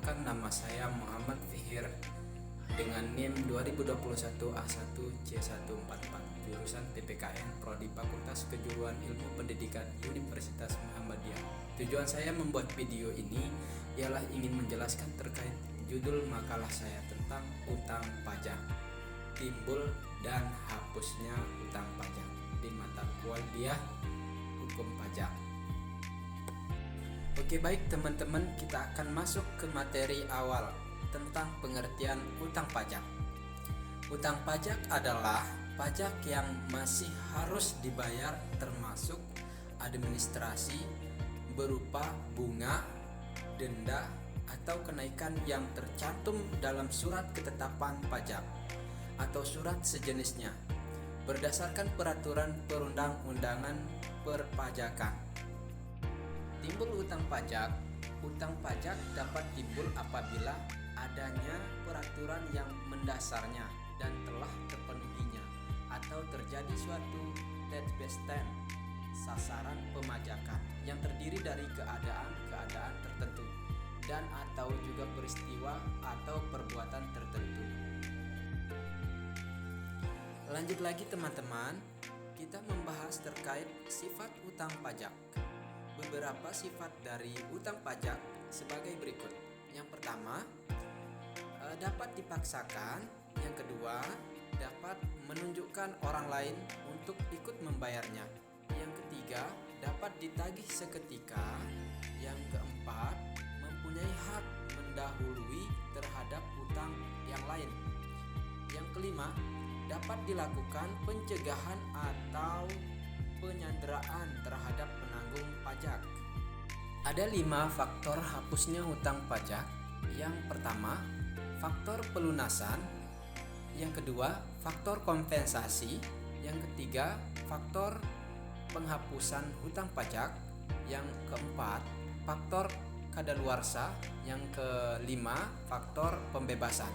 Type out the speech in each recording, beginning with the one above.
Perkenalkan, nama saya Muhammad Fihir dengan NIM 2021 A1C144, jurusan PPKN Prodi Fakultas Kejuruan Ilmu Pendidikan Universitas Muhammadiyah. Tujuan saya membuat video ini ialah ingin menjelaskan terkait judul makalah saya tentang utang pajak, timbul dan hapusnya utang pajak di mata kuliah hukum pajak. Oke, baik teman-teman, kita akan masuk ke materi awal tentang pengertian utang pajak. Utang pajak adalah pajak yang masih harus dibayar termasuk administrasi berupa bunga, denda, atau kenaikan yang tercantum dalam surat ketetapan pajak atau surat sejenisnya berdasarkan peraturan perundang-undangan perpajakan. Timbul utang pajak dapat timbul apabila adanya peraturan yang mendasarnya dan telah terpenuhinya, atau terjadi suatu tetbestem sasaran pemajakan yang terdiri dari keadaan-keadaan tertentu dan atau juga peristiwa atau perbuatan tertentu. Lanjut lagi teman-teman, kita membahas terkait sifat utang pajak. Beberapa sifat dari utang pajak sebagai berikut. Yang pertama, dapat dipaksakan. Yang kedua, dapat menunjukkan orang lain untuk ikut membayarnya. Yang ketiga, dapat ditagih seketika. Yang keempat, mempunyai hak mendahului terhadap utang yang lain. Yang kelima, dapat dilakukan pencegahan atau penyanderaan terhadap penanggung pajak. Ada 5 faktor hapusnya hutang pajak. Yang pertama, faktor pelunasan. Yang kedua, faktor kompensasi. Yang ketiga, faktor penghapusan hutang pajak. Yang keempat, faktor kadaluarsa. Yang kelima, faktor pembebasan.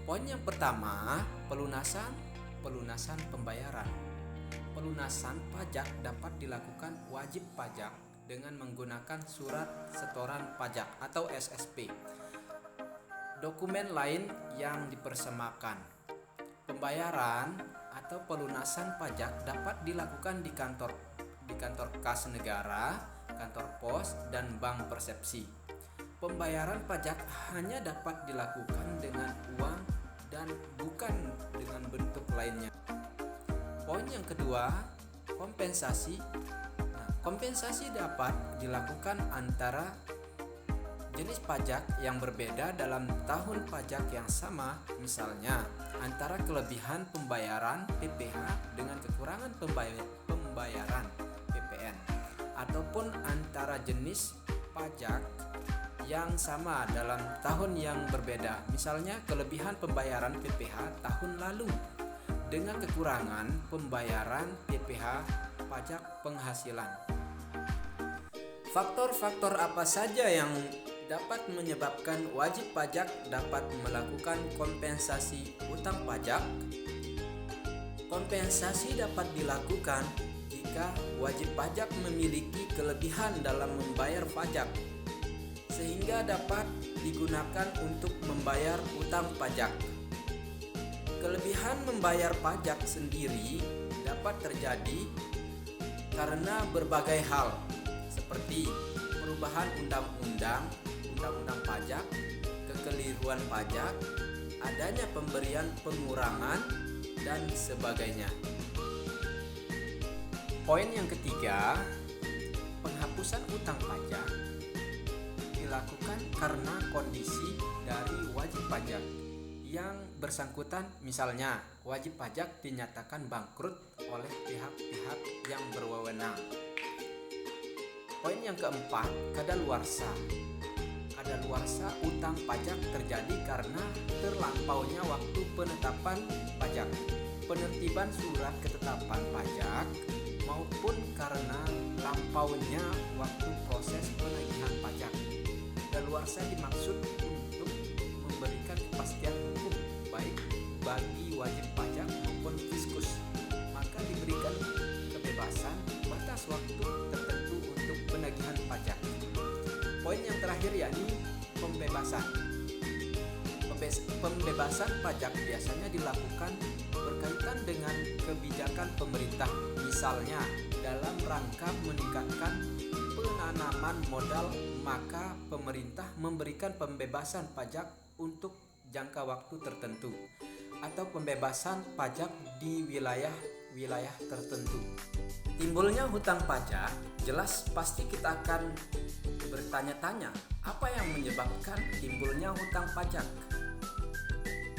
Poin yang pertama, pelunasan pembayaran. Pelunasan pajak dapat dilakukan wajib pajak dengan menggunakan surat setoran pajak atau SSP. Dokumen lain yang dipersemakan. Pembayaran atau pelunasan pajak dapat dilakukan di kantor kas negara, kantor pos, dan bank persepsi. Pembayaran pajak hanya dapat dilakukan dengan uang dan bukan dengan bentuk lainnya. Poin yang kedua, kompensasi. Kompensasi dapat dilakukan antara jenis pajak yang berbeda dalam tahun pajak yang sama, misalnya antara kelebihan pembayaran PPh dengan kekurangan pembayaran PPN, ataupun antara jenis pajak yang sama dalam tahun yang berbeda, misalnya kelebihan pembayaran PPh tahun lalu dengan kekurangan pembayaran PPh pajak penghasilan. Faktor-faktor apa saja yang dapat menyebabkan wajib pajak dapat melakukan kompensasi utang pajak? Kompensasi dapat dilakukan jika wajib pajak memiliki kelebihan dalam membayar pajak, sehingga dapat digunakan untuk membayar utang pajak. Kelebihan membayar pajak sendiri dapat terjadi karena berbagai hal, seperti perubahan undang-undang pajak, kekeliruan pajak, adanya pemberian pengurangan, dan sebagainya. Poin yang ketiga, penghapusan utang pajak dilakukan karena kondisi dari wajib pajak yang bersangkutan, misalnya wajib pajak dinyatakan bangkrut oleh pihak-pihak yang berwenang. Poin yang keempat, kadaluarsa. Kadaluarsa utang pajak terjadi karena terlampaunya waktu penetapan pajak, penertiban surat ketetapan pajak, maupun karena lampaunya waktu proses penagihan pajak. Kadaluarsa dimaksud untuk memberikan kepastian hukum baik bagi wajib pajak maupun fiskus, maka diberikan kebebasan batas waktu tertentu untuk penagihan pajak. Poin yang terakhir yakni pembebasan. Pembebasan pajak biasanya dilakukan berkaitan dengan kebijakan pemerintah, misalnya dalam rangka meningkatkan penanaman modal, maka pemerintah memberikan pembebasan pajak untuk jangka waktu tertentu atau pembebasan pajak di wilayah tertentu. Timbulnya hutang pajak, jelas pasti kita akan bertanya-tanya, apa yang menyebabkan timbulnya hutang pajak?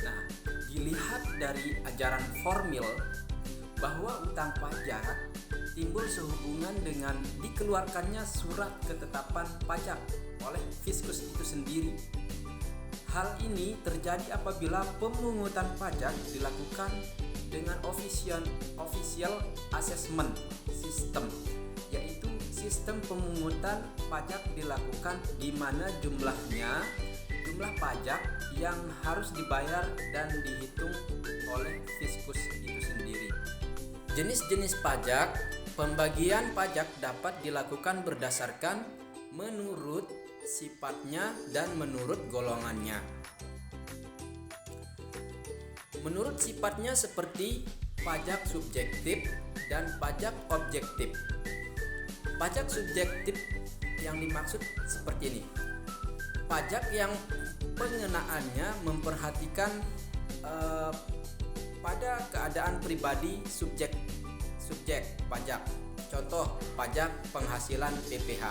Nah, dilihat dari ajaran formil bahwa hutang pajak timbul sehubungan dengan dikeluarkannya surat ketetapan pajak oleh fiskus itu sendiri. Hal ini terjadi apabila pemungutan pajak dilakukan dengan official assessment system, yaitu sistem pemungutan pajak dilakukan di mana jumlah pajak yang harus dibayar dan dihitung oleh fiskus itu sendiri. Jenis-jenis pajak, pembagian pajak dapat dilakukan berdasarkan menurut sifatnya dan menurut golongannya. Menurut sifatnya seperti pajak subjektif dan pajak objektif. Pajak subjektif yang dimaksud seperti ini. Pajak yang pengenaannya memperhatikan pada keadaan pribadi subjek pajak. Contoh, pajak penghasilan PPh.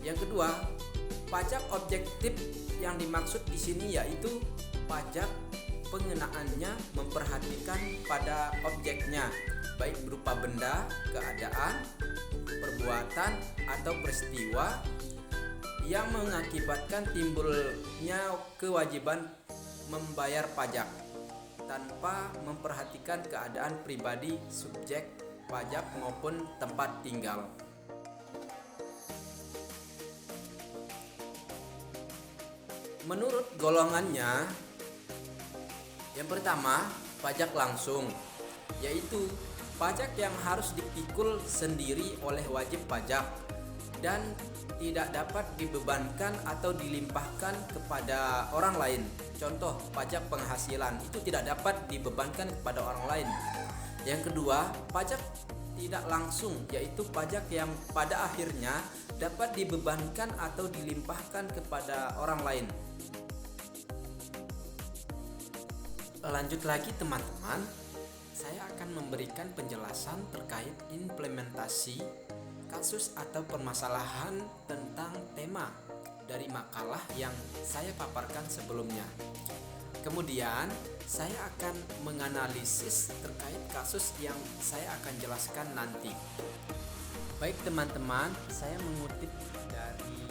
Yang kedua, pajak objektif yang dimaksud di sini yaitu pajak pengenaannya memperhatikan pada objeknya, baik berupa benda, keadaan, perbuatan, atau peristiwa yang mengakibatkan timbulnya kewajiban membayar pajak tanpa memperhatikan keadaan pribadi subjek pajak maupun tempat tinggal. Menurut golongannya, yang pertama, pajak langsung, yaitu pajak yang harus dipikul sendiri oleh wajib pajak dan tidak dapat dibebankan atau dilimpahkan kepada orang lain. Contoh, pajak penghasilan itu tidak dapat dibebankan kepada orang lain. Yang kedua, pajak tidak langsung, yaitu pajak yang pada akhirnya dapat dibebankan atau dilimpahkan kepada orang lain. Lanjut lagi teman-teman, saya akan memberikan penjelasan terkait implementasi kasus atau permasalahan tentang tema dari makalah yang saya paparkan sebelumnya. Kemudian saya akan menganalisis terkait kasus yang saya akan jelaskan nanti. Baik teman-teman, saya mengutip dari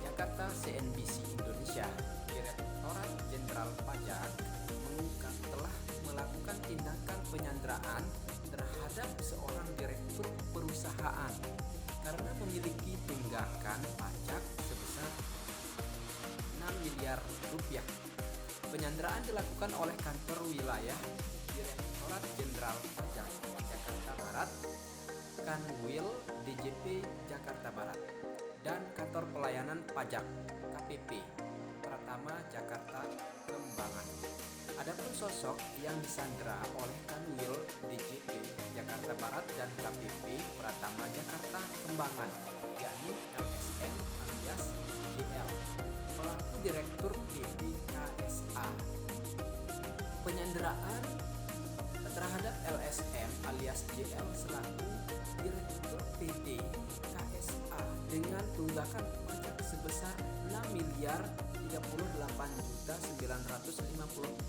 Jakarta CNBC Indonesia. Direktorat Jenderal Pajak mengungkap telah melakukan tindakan penyanderaan terhadap seorang direktur perusahaan karena memiliki tunggakan pajak sebesar 6 miliar rupiah. Penyanderaan dilakukan oleh kantor wilayah Direktorat Jenderal Pajak Jakarta Barat, Kanwil DJP Jakarta Barat, dan Kantor Pelayanan Pajak KPP Pratama Jakarta Kembangan. Adapun sosok yang disandera oleh Kanwil DJP Jakarta Barat dan KPP Pratama Jakarta Kembangan, yakni LSM alias JL, pelaku Direktur PT KSA. Penyanderaan terhadap LSM alias JL selaku Direktur PT KSA dengan tunggakan pajak sebesar 6.038.954.000.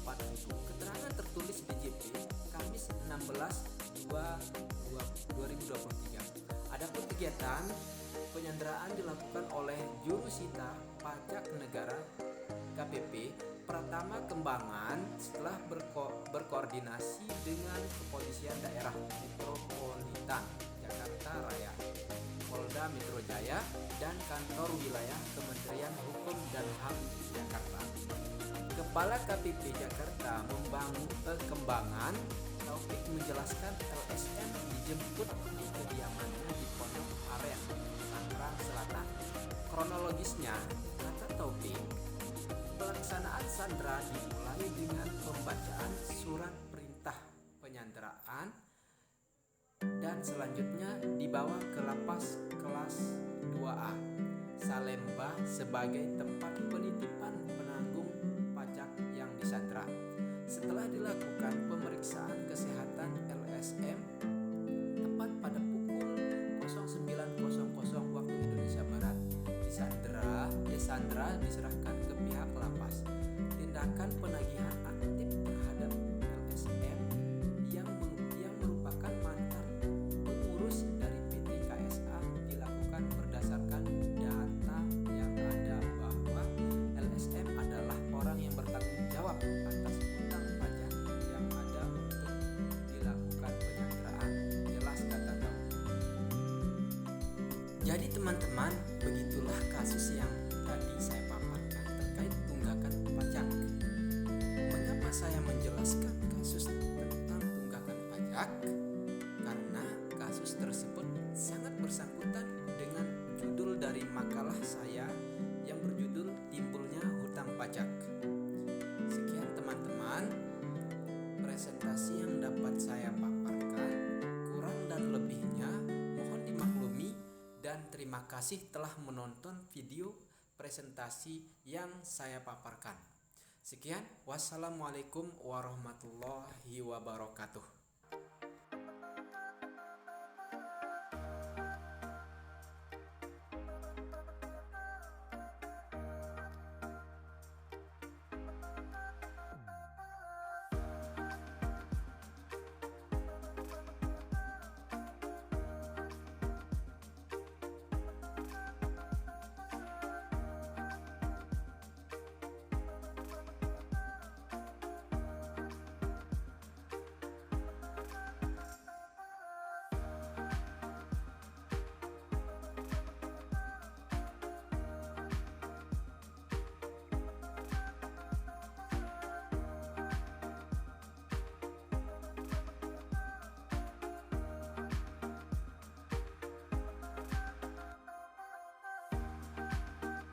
Keterangan tertulis DJP Kamis 16/2/2023. Adapun kegiatan penyanderaan dilakukan oleh Jurusita Pajak Negara KPP Pratama Kembangan setelah berkoordinasi dengan Kepolisian Daerah Metropolitan Jakarta Raya, Polda Metro Jaya, dan Kantor Wilayah Kementerian Hukum dan HAM Jakarta. Kepala KPP Jakarta Kembangan Taufik menjelaskan LSM dijemput di kediamannya di Pondok Aren, Tangerang Selatan. Kronologisnya, kata Taufik, pelaksanaan sandera dimulai dengan pembacaan surat perintah penyanderaan dan selanjutnya dibawa ke lapas kelas 2A Salemba sebagai tempat penitipan penanggung pajak yang disandera. Setelah dilakukan pemeriksaan kesehatan LSM tepat pada pukul 09.00 waktu Indonesia Barat, Sandra diserahkan ke pihak lapas. Tindakan penagihan aktif terhadap LSM yang merupakan mantan pengurus dari PT KSA dilakukan berdasarkan data yang ada bahwa LSM adalah orang yang bertanggung jawab atas hutang pajak yang ada untuk dilakukan penyanderaan. Jelas kata Taufik. Jadi teman-teman, begitulah kasus yang tadi saya paparkan terkait tunggakan pajak. Mengapa saya menjelaskan kasus tentang tunggakan pajak? Karena kasus tersebut sangat bersangkutan dengan judul dari makalah saya yang berjudul Timbulnya Hutang Pajak. Sekian teman-teman, presentasi yang dapat saya paparkan. Kurang dan lebihnya mohon dimaklumi dan terima kasih telah menonton video presentasi yang saya paparkan. Sekian, wassalamualaikum warahmatullahi wabarakatuh.